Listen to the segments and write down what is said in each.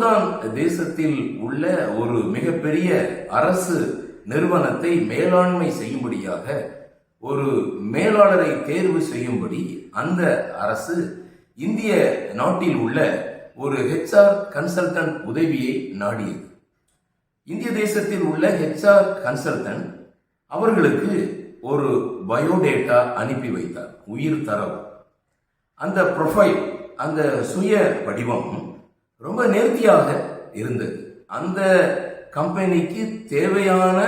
Sudan தேசத்தில் உள்ள ஒரு மிகப்பெரிய அரசு நிறுவனத்தை மேலாண்மை செய்யும்படியாக ஒரு மேலாளரை தேர்வு செய்யும்படி அந்த அரசு இந்திய நாட்டில் உள்ள ஒரு HR கன்சல்டன்ட் உதவியை நாடியது. இந்திய தேசத்தில் உள்ள HR கன்சல்டன்ட் அவர்களுக்கு ஒரு பயோடேட்டா அனுப்பி வைத்தார், உயிர் தரவு. அந்த ப்ரொஃபைல், அந்த சுய வடிவம் ரொம்ப நேர்த்தியாக இருந்தது. அந்த கம்பெனிக்கு தேவையான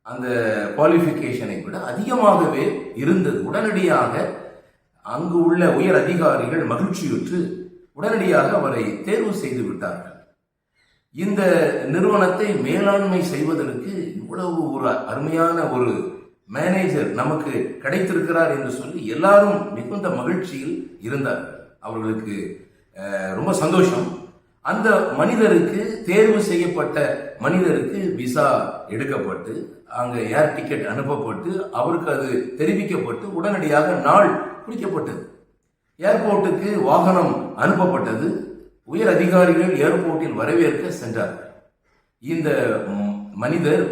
அந்த குவாலிஃபிகேஷனை விட அதிகமாகவே இருந்தது. உடனடியாக அங்கு உள்ள உயர் அதிகாரிகள் மகிழ்ச்சியுற்று உடனடியாக அவரை தேர்வு செய்து விட்டார்கள். இந்த நிறுவனத்தை மேலாண்மை செய்வதற்கு இவ்வளவு ஒரு அருமையான ஒரு மேனேஜர் நமக்கு கிடைத்திருக்கிறார் என்று சொல்லி எல்லாரும் மிகுந்த மகிழ்ச்சியில் இருந்தார்கள். அவர்களுக்கு ரொம்ப சந்தோஷம். அந்த மனிதருக்கு, தேர்வு செய்யப்பட்ட மனிதருக்கு விசா எடுக்கப்பட்டு அங்கே ஏர் டிக்கெட் அனுப்பப்பட்டு அவருக்கு அது தெரிவிக்கப்பட்டு உடனடியாக நாள் குறிக்கப்பட்டது. ஏர்போர்ட்டுக்கு வாகனம் அனுப்பப்பட்டது. உயர் அதிகாரிகள் ஏர்போர்ட்டில் வரவேற்க சென்றார்கள். இந்த மனிதர்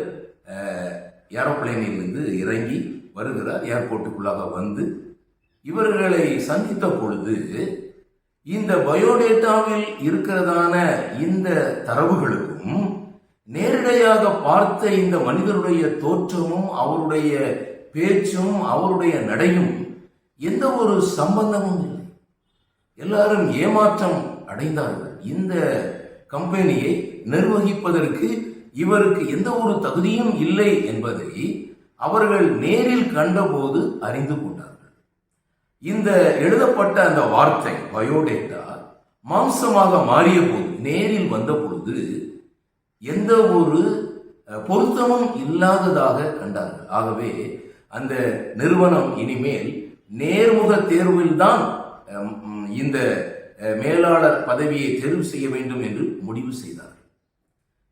ஏரோப்ளேனில் இருந்து இறங்கி வருகிறார். ஏர்போர்ட்டுக்குள்ளாக வந்து இவர்களை சந்தித்த பொழுது இந்த பயோடேட்டாவில் இருக்கிறதான இந்த தரவுகளுக்கும் நேரடியாக பார்த்த இந்த மனிதருடைய தோற்றமும் அவருடைய பேச்சும் அவருடைய நடையும் எந்த ஒரு சம்பந்தமும் இல்லை. எல்லாரும் ஏமாற்றம் அடைந்தார்கள். இந்த கம்பெனியை நிர்வகிப்பதற்கு இவருக்கு எந்த ஒரு தகுதியும் இல்லை என்பதை அவர்கள் நேரில் கண்டபோது அறிந்து கொண்டார்கள். இந்த எழுதப்பட்ட அந்த வார்த்தை பயோடேட்டா மாம்சமாக மாறிய போது, நேரில் வந்த பொழுது எந்த ஒரு பொருத்தமும் இல்லாததாக கண்டார்கள். ஆகவே அந்த நிறுவனம் இனிமேல் நேர்முக தேர்வில் தான் இந்த மேலாளர் பதவியை தேர்வு செய்ய வேண்டும் என்று முடிவு செய்தார்கள்.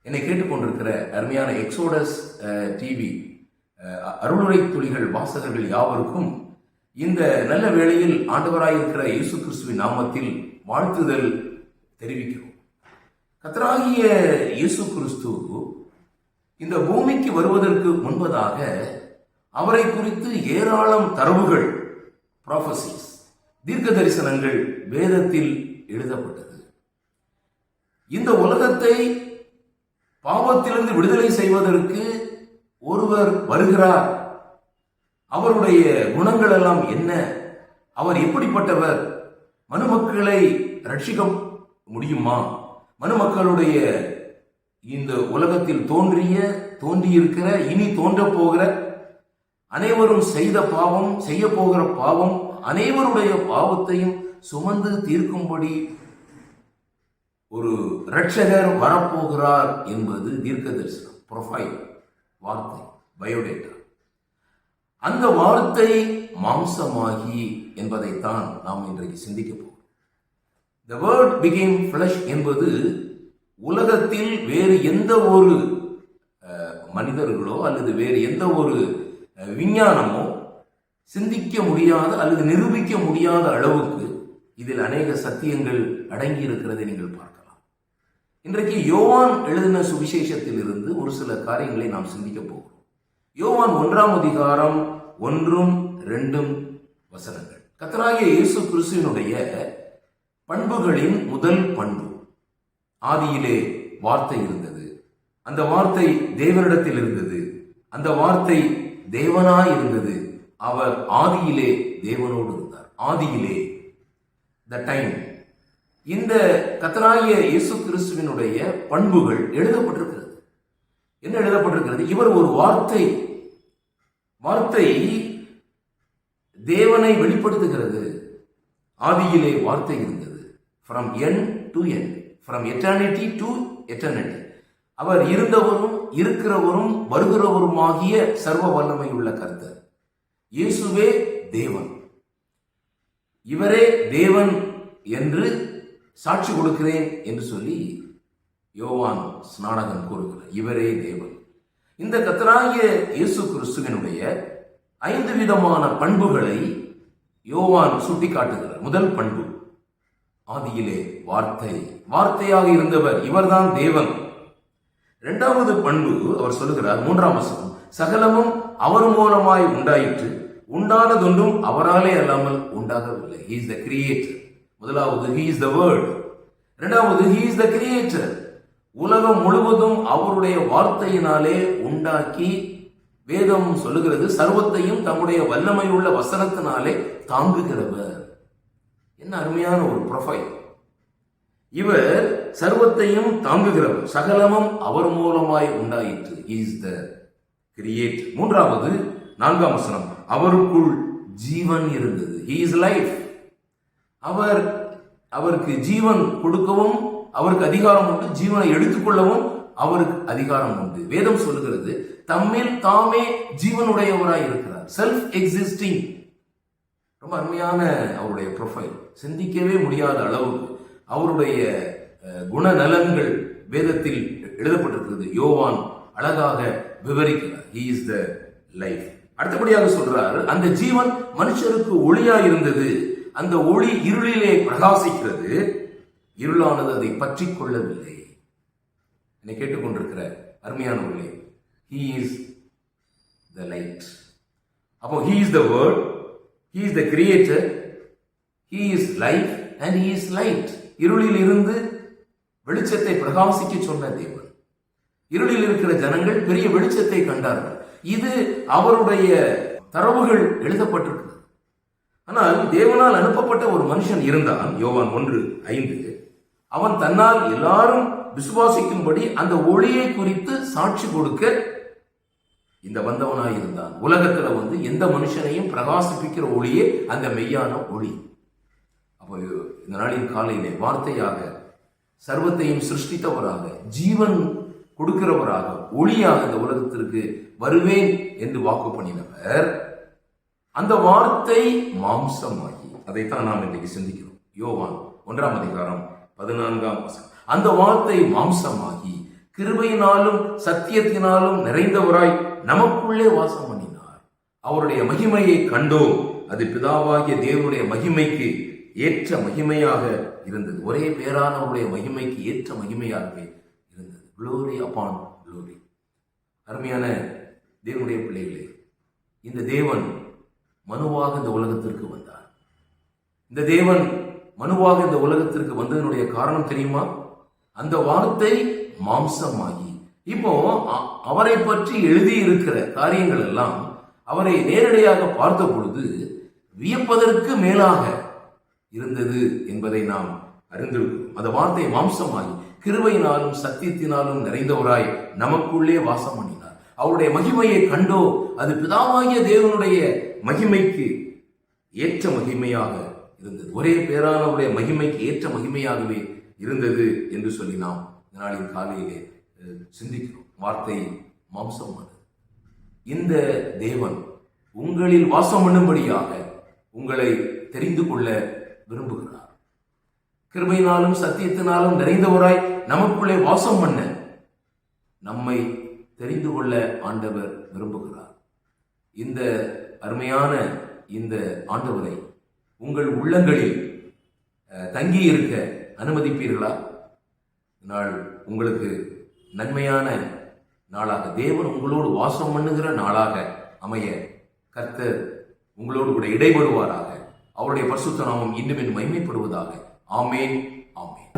என்னை கேட்டுக்கொண்டிருக்கிற அருமையான எக்ஸோடஸ் டிவி அருளுரை துளிகள் வாசகர்கள் யாவருக்கும் இந்த நல்ல வேளையில் ஆண்டவராயிருக்கிற இயேசு கிறிஸ்துவின் நாமத்தில் வாழ்த்துதல் தெரிவிக்கிறோம். கர்த்தராகிய இயேசு கிறிஸ்து இந்த பூமிக்கு வருவதற்கு முன்பதாக அவரை குறித்து ஏராளம் தரவுகள், ப்ராபசிஸ், தீர்க்க தரிசனங்கள் வேதத்தில் எழுதப்பட்டது. இந்த உலகத்தை பாவத்திலிருந்து விடுதலை செய்வதற்கு ஒருவர் வருகிறார். அவருடைய குணங்கள் எல்லாம் என்ன? அவர் எப்படிப்பட்டவர்? மனுமக்களை ரட்சிக்க முடியுமா? மனுமக்களுடைய இந்த உலகத்தில் தோன்றியிருக்கிற, இனி தோன்ற போகிற அனைவரும் செய்த பாவம், செய்ய போகிற பாவம், அனைவருடைய பாவத்தையும் சுமந்து தீர்க்கும்படி ஒரு இரட்சகர் வரப்போகிறார் என்பது தீர்க்க தரிசனம், ப்ரொஃபைல், வார்த்தை, பயோடேட்டா. அந்த வார்த்தை மாம்சமாகி என்பதைத்தான் நாம் இன்றைக்கு சிந்திக்க போகிறோம். The word became flesh என்பது உலகத்தில் வேறு எந்த ஒரு மனிதர்களோ அல்லது வேறு எந்த ஒரு விஞ்ஞானமோ சிந்திக்க முடியாத அல்லது நிரூபிக்க முடியாத அளவுக்கு இதில் அநேக சத்தியங்கள் அடங்கி இருக்கிறதை நீங்கள் பார்க்கலாம். இன்றைக்கு யோவான் எழுதின சுவிசேஷத்தில் இருந்து ஒரு சில காரியங்களை நாம் சிந்திக்க போகிறோம். யோவான் 1ஆம் அதிகாரம் 1-2 வசனங்கள். கர்த்தராகிய இயேசு கிறிஸ்துவினுடைய பண்புகளின் முதல் பண்பு, ஆதியிலே வார்த்தை இருந்தது, அந்த வார்த்தை தேவனிடத்தில் இருந்தது, அந்த வார்த்தை தேவனாய் இருந்தது, அவர் ஆதியிலே தேவனோடு இருந்தார். ஆதியிலே, த டைம். இந்த கர்த்தராகிய இயேசு கிறிஸ்துவினுடைய பண்புகள் எழுதப்பட்டிருக்கிறது. என்ன எழுதப்பட்டிருக்கிறது? இவர் ஒரு வார்த்தை. வார்த்தை தேவனை வெளிப்படுத்துகிறது. ஆதியிலே வார்த்தை இருந்தது. From end to end, from eternity to eternity. அவர் இருந்தவரும் இருக்கிறவரும் வருகிறவருமாகிய சர்வ வல்லமை உள்ள கர்த்தர். இயேசுவே தேவன். இவரே தேவன் என்று சாட்சி கொடுக்கிறேன் என்று சொல்லி யோவான் ஸ்நானகன் கூறுகிறார். இவரே தேவன். இந்த கர்த்தராகிய இயேசு கிறிஸ்துவினுடைய 5 விதமான பண்புகளை யோவான் சுட்டிக்காட்டுகிறார். முதல் பண்பு, ஆதியிலே வார்த்தை, வார்த்தையாக இருந்தவர், இவர்தான் தேவன். இரண்டாவது பண்பு அவர் சொல்லுகிறார், 3ஆம் வசனம், சகலமும் அவர் மூலமாய் உண்டாயிற்று, உண்டானதொன்றும் அவராலே அல்லாமல் உண்டாகவில்லை. He is the creator. முதலாவது he is the word. இரண்டாவது he is the creator. உலகம் முழுவதும் அவருடைய வார்த்தையினாலே உண்டாக்கி, வேதம் சொல்லுகிறது, சர்வத்தையும் தம்முடைய வல்லமை உள்ள வசனத்தினாலே தாங்குகிறவர். என்ன அருமையான ஒரு ப்ரொஃபைல்! இவர் சர்வத்தையும் தாங்குகிறவர், சகலமும் அவர் மூலமாய் உண்டாயிற்று. He is the creator. மூன்றாவது 4ஆம் வசனம், அவருக்குள் ஜீவன் இருந்தது. He is life. அவருக்கு ஜீவன் கொடுக்கவும் அவருக்கு அதிகாரம் உண்டு, ஜீவனை எடுத்துக்கொள்ளவும் அவருக்கு அதிகாரம் உண்டு. வேதம் சொல்லுகிறது, தம்மில் தாமே ஜீவனுடையவராய் இருக்கிறார். Self existing. ரொம்ப அருமையான அவருடைய ப்ரொஃபைல். சிந்திக்கவே முடியாத அளவுக்கு அவருடைய குணநலன்கள் வேதத்தில் எழுதப்பட்டிருக்கிறது. யோவான் அழகாக விவரிக்கிறார். He is the life. அடுத்தபடியாக சொல்றார், அந்த ஜீவன் மனுஷருக்கு ஒளியா இருந்தது, அந்த ஒளி இருளிலே பிரகாசிக்கிறது, இருளானது அதை பற்றி கொள்ளவில்லை. என்னை கேட்டுக்கொண்டிருக்கிற அருமையானவர்களே, He is the light. அப்போ He is the word, He is the creator, He is life and He is light. இருளில் இருந்து வெளிச்சத்தை பிரகாசிக்க சொன்ன தேவன். இருளில் இருக்கிற ஜனங்கள் பெரிய வெளிச்சத்தை கண்டார்கள். இது அவருடைய தரவுகள் எழுதப்பட்டிருக்கிறது. ஆனால் தேவனால் அனுப்பப்பட்ட ஒரு மனுஷன் இருந்தான். யோவான் 1:5, அவன் தன்னால் எல்லாரும் விசுவாசிக்கும்படி அந்த ஒளியை குறித்து சாட்சி கொடுக்க இந்த வந்தவனாய் இருந்தான். உலகத்துல எந்த மனுஷனையும் பிரகாசிப்பிக்கிற ஒளியே அந்த மெய்யான ஒளி. அப்போ இந்த நாளின் காலையிலே வார்த்தையாக, சர்வத்தையும் சிருஷ்டித்தவராக, ஜீவன் கொடுக்கிறவராக, ஒளியாக இந்த உலகத்திற்கு வருவேன் என்று வாக்கு பண்ணினவர், அந்த வார்த்தை மாம்சமாகி, அதைத்தான் நாம் இன்றைக்கு சிந்திக்கிறோம். யோவான் 1ஆம் அதிகாரம் 14ஆம் வசனம், அந்த வார்த்தை மாம்சமாகி கிருபையினாலும் சத்தியத்தினாலும் நிறைந்தவராய் நமக்குள்ளே வாசம் பண்ணினார். அவருடைய மகிமையை கண்டோம், அது பிதாவாகிய தேவனுடைய மகிமைக்கு ஏற்ற மகிமையாக இருந்தது. ஒரே பேரானவருடைய மகிமைக்கு ஏற்ற மகிமையாகவே இருந்தது. Glory upon glory. அருமையான தேவனுடைய பிள்ளைகளே, இந்த தேவன் மனுவாக இந்த உலகத்திற்கு வந்தார். இந்த தேவன் மனுவாக இந்த உலகத்திற்கு வந்ததனுடைய காரணம் தெரியுமா? அந்த வார்த்தை மாம்சமாகி, இப்போ அவரை பற்றி எழுதியிருக்கிற காரியங்கள் எல்லாம் அவரை நேரடியாக பார்த்த பொழுது வியப்பதற்கு மேலாக இருந்தது என்பதை நாம் அறிந்திருக்கிறோம். அந்த வார்த்தை மாம்சமாகி கிருபையினாலும் சத்தியத்தினாலும் நிறைந்தவராய் நமக்குள்ளே வாசம் பண்ணினார். அவருடைய மகிமையை கண்டோ, அது பிதாவாகிய தேவனுடைய மகிமைக்கு ஏற்ற மகிமையாக இருந்தது. ஒரே பேரானவருடைய மகிமைக்கு ஏற்ற மகிமையாகவே இருந்தது என்று சொல்லி நாம் நாளின் காலையிலே சிந்திக்கிறோம். வார்த்தை மாம்சமானது. இந்த தேவன் உங்களில் வாசம் பண்ணும்படியாக உங்களை தெரிந்து கொள்ள விரும்புகிறார். கிருபையினாலும் சத்தியத்தினாலும் நிறைந்தவராய் நமக்குள்ளே வாசம் பண்ண நம்மை தெரிந்து கொள்ள ஆண்டவர் விரும்புகிறார். இந்த அருமையான இந்த ஆண்டவரை உங்கள் உள்ளங்களில் தங்கி இருக்க அனுமதிப்பீர்களா? நாள் உங்களுக்கு நன்மையான நாளாக, தேவன் உங்களோடு வாசம் பண்ணுகிற நாளாக அமைய கர்த்தர் உங்களோடு கூட இடைபடுவாராக. அவருடைய பரிசுத்த நாமம் இன்னும் மகிமைப்படுவதாக. ஆமேன், ஆமேன்.